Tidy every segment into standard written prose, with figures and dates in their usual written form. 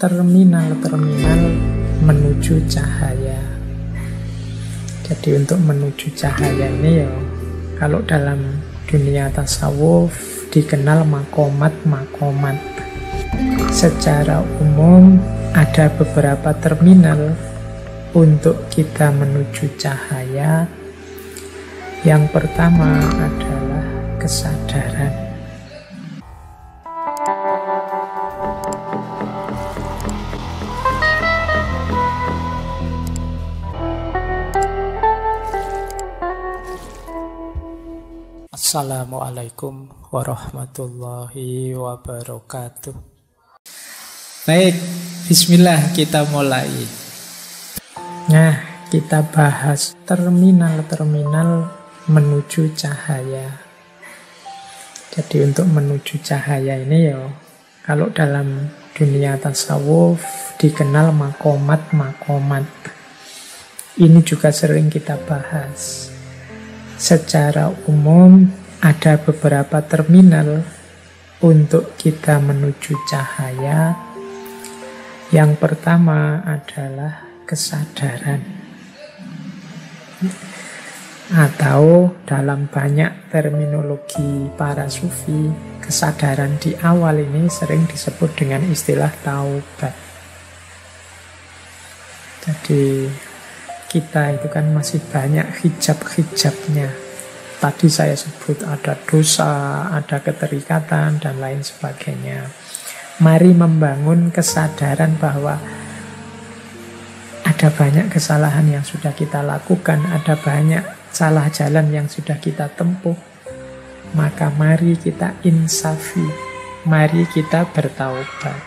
terminal-terminal menuju cahaya. Jadi untuk menuju cahaya ini ya, kalau dalam dunia tasawuf dikenal makomat-makomat. Secara umum ada beberapa terminal untuk kita menuju cahaya. Yang pertama adalah kesadaran. Assalamualaikum warahmatullahi wabarakatuh. Baik, bismillah, kita mulai. Nah, kita bahas terminal-terminal menuju cahaya. Jadi untuk menuju cahaya ini ya, kalau dalam dunia tasawuf dikenal makomat-makomat. Ini juga sering kita bahas. Secara umum ada beberapa terminal untuk kita menuju cahaya. Yang pertama adalah kesadaran. Atau dalam banyak terminologi para sufi, kesadaran di awal ini sering disebut dengan istilah taubat. Jadi kita itu kan masih banyak hijab-hijabnya. Tadi saya sebut ada dosa, ada keterikatan, dan lain sebagainya. Mari membangun kesadaran bahwa ada banyak kesalahan yang sudah kita lakukan, ada banyak salah jalan yang sudah kita tempuh. Maka mari kita insafi, mari kita bertaubat.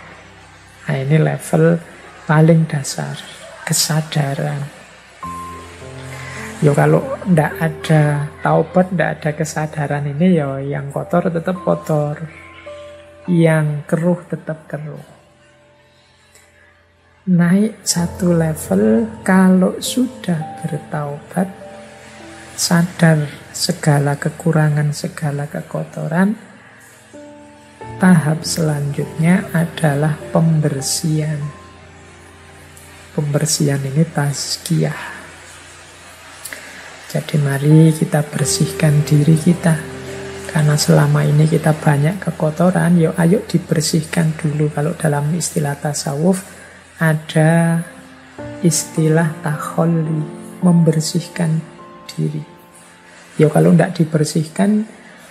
Nah, ini level paling dasar, kesadaran. Ya kalau tidak ada taubat, tidak ada kesadaran ini ya, yang kotor tetap kotor, yang keruh tetap keruh. Naik satu level kalau sudah bertaubat, sadar segala kekurangan, segala kekotoran. Tahap selanjutnya adalah pembersihan. Pembersihan ini tazkiyah. Jadi mari kita bersihkan diri kita. Karena selama ini kita banyak kekotoran, yuk ayo dibersihkan dulu. Kalau dalam istilah tasawuf ada istilah takholli, membersihkan diri. Yuk kalau tidak dibersihkan,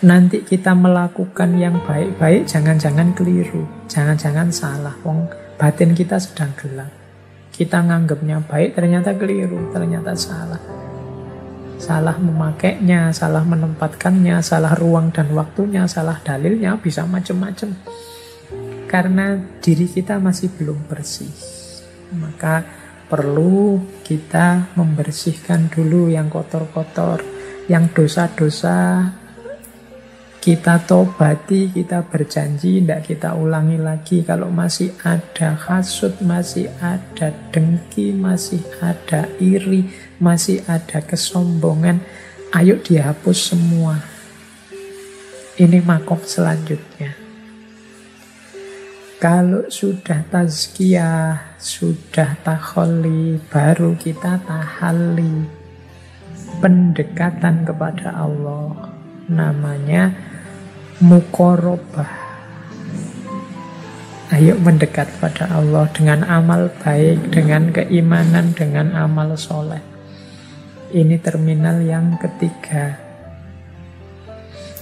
nanti kita melakukan yang baik-baik, jangan-jangan keliru, jangan-jangan salah. Wong batin kita sedang gelap. Kita nganggapnya baik, ternyata keliru, ternyata salah. Salah memakainya, salah menempatkannya, salah ruang dan waktunya, salah dalilnya, bisa macam-macam. Karena diri kita masih belum bersih. Maka perlu kita membersihkan dulu yang kotor-kotor, yang dosa-dosa kita tobati, kita berjanji tidak kita ulangi lagi. Kalau masih ada hasud, masih ada dengki, masih ada iri, masih ada kesombongan, ayo dihapus semua. Ini makom selanjutnya. Kalau sudah tazkiyah, sudah takholli, baru kita tahalli, pendekatan kepada Allah. Namanya muqarabah. Ayo mendekat pada Allah dengan amal baik, dengan keimanan, dengan amal soleh. Ini terminal yang ketiga.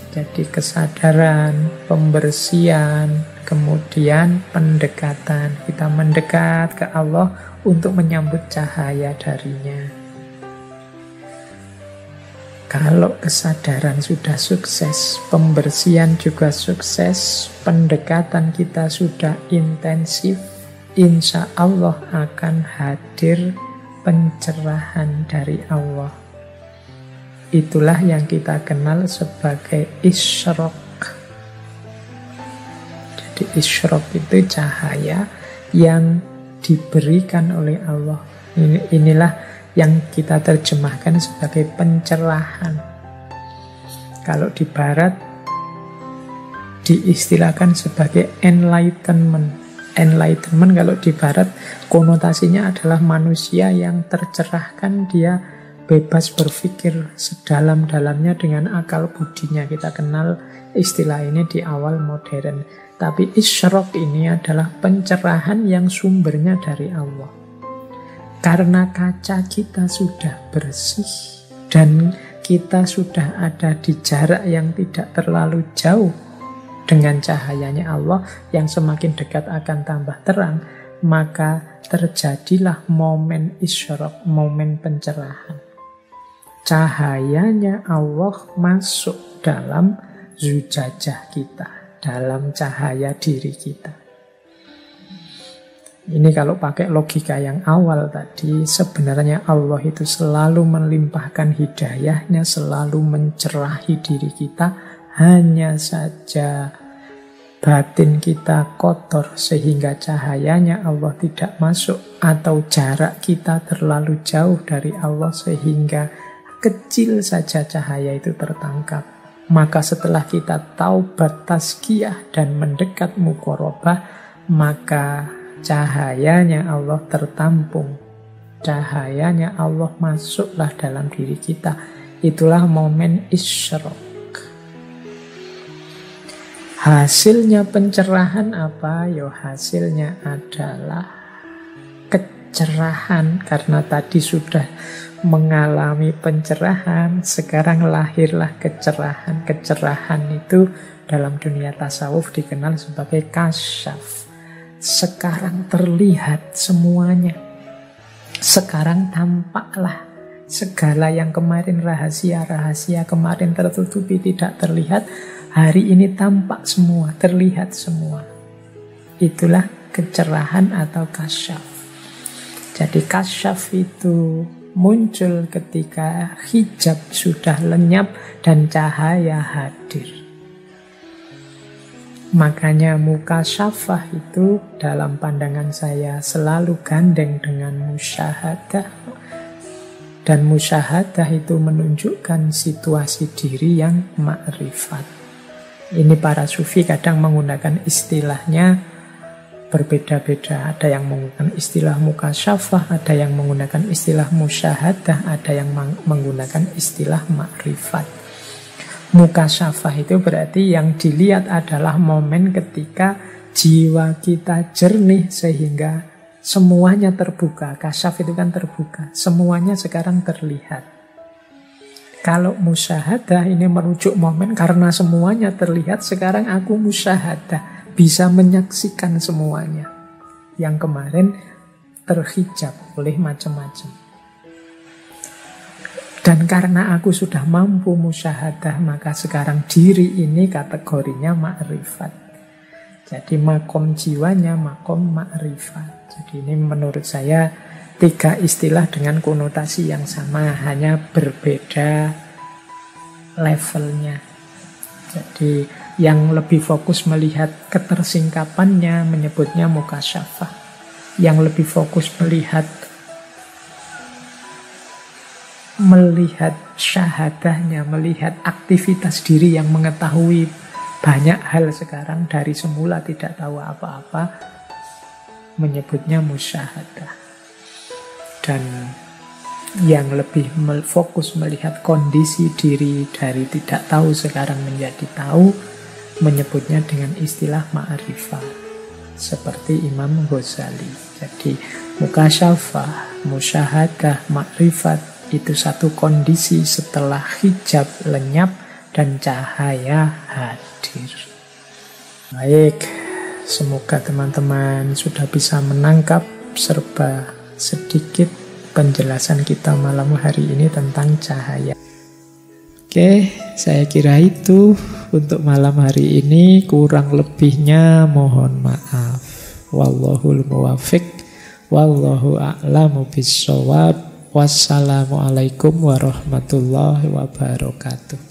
Jadi kesadaran, pembersihan, kemudian pendekatan. Kita mendekat ke Allah untuk menyambut cahaya darinya. Kalau kesadaran sudah sukses, pembersihan juga sukses, pendekatan kita sudah intensif, insya Allah akan hadir pencerahan dari Allah. Itulah yang kita kenal sebagai isyraq. Jadi isyraq itu cahaya yang diberikan oleh Allah. Inilah yang kita terjemahkan sebagai pencerahan. Kalau di barat diistilahkan sebagai enlightenment. Enlightenment kalau di barat konotasinya adalah manusia yang tercerahkan, dia bebas berpikir sedalam-dalamnya dengan akal budinya. Kita kenal istilah ini di awal modern. Tapi isyraq ini adalah pencerahan yang sumbernya dari Allah. Karena kaca kita sudah bersih dan kita sudah ada di jarak yang tidak terlalu jauh dengan cahayanya Allah, yang semakin dekat akan tambah terang, maka terjadilah momen isyraq, momen pencerahan. Cahayanya Allah masuk dalam zujajah kita, dalam cahaya diri kita. Ini kalau pakai logika yang awal tadi, sebenarnya Allah itu selalu melimpahkan hidayahnya, selalu mencerahi diri kita. Hanya saja batin kita kotor sehingga cahayanya Allah tidak masuk, atau jarak kita terlalu jauh dari Allah sehingga kecil saja cahaya itu tertangkap. Maka setelah kita taubat, tazkiyah dan mendekat muqarabah, maka cahayanya Allah tertampung, cahayanya Allah masuklah dalam diri kita. Itulah momen isyraq. Hasilnya pencerahan apa? Ya hasilnya adalah kecerahan. Karena tadi sudah mengalami pencerahan, sekarang lahirlah kecerahan. Kecerahan itu dalam dunia tasawuf dikenal sebagai kasyaf. Sekarang terlihat semuanya. Sekarang tampaklah segala yang kemarin rahasia-rahasia, kemarin tertutupi tidak terlihat, hari ini tampak semua, terlihat semua. Itulah kecerahan atau kasyaf. Jadi kasyaf itu muncul ketika hijab sudah lenyap dan cahaya hadir. Makanya mukasyafah itu dalam pandangan saya selalu gandeng dengan musyahadah. Dan musyahadah itu menunjukkan situasi diri yang ma'rifat. Ini para sufi kadang menggunakan istilahnya berbeda-beda. Ada yang menggunakan istilah mukasyafah, ada yang menggunakan istilah musyahadah, ada yang menggunakan istilah ma'rifat. Mukasyafah itu berarti yang dilihat adalah momen ketika jiwa kita jernih sehingga semuanya terbuka. Kasyaf itu kan terbuka, semuanya sekarang terlihat. Kalau musyahadah ini merujuk momen karena semuanya terlihat, sekarang aku musyahadah, bisa menyaksikan semuanya yang kemarin terhijab oleh macam-macam. Dan karena aku sudah mampu musyahadah, maka sekarang diri ini kategorinya ma'rifat. Jadi makom jiwanya makom ma'rifat. Jadi ini menurut saya 3 istilah dengan konotasi yang sama, hanya berbeda levelnya. Jadi yang lebih fokus melihat ketersingkapannya menyebutnya mukasyafah. Yang lebih fokus melihat syahadahnya, melihat aktivitas diri yang mengetahui banyak hal sekarang dari semula tidak tahu apa-apa, menyebutnya musyahadah. Dan yang lebih fokus melihat kondisi diri dari tidak tahu sekarang menjadi tahu, menyebutnya dengan istilah ma'rifah, seperti Imam Ghazali. Jadi mukasyafah, musyahadah, ma'rifat itu satu kondisi setelah hijab lenyap dan cahaya hadir. Baik, semoga teman-teman sudah bisa menangkap serba sedikit penjelasan kita malam hari ini tentang cahaya. Oke, saya kira itu untuk malam hari ini. Kurang lebihnya mohon maaf. Wallahul muwaffiq, wallahu a'lamu bissawab. Wassalamualaikum warahmatullahi wabarakatuh.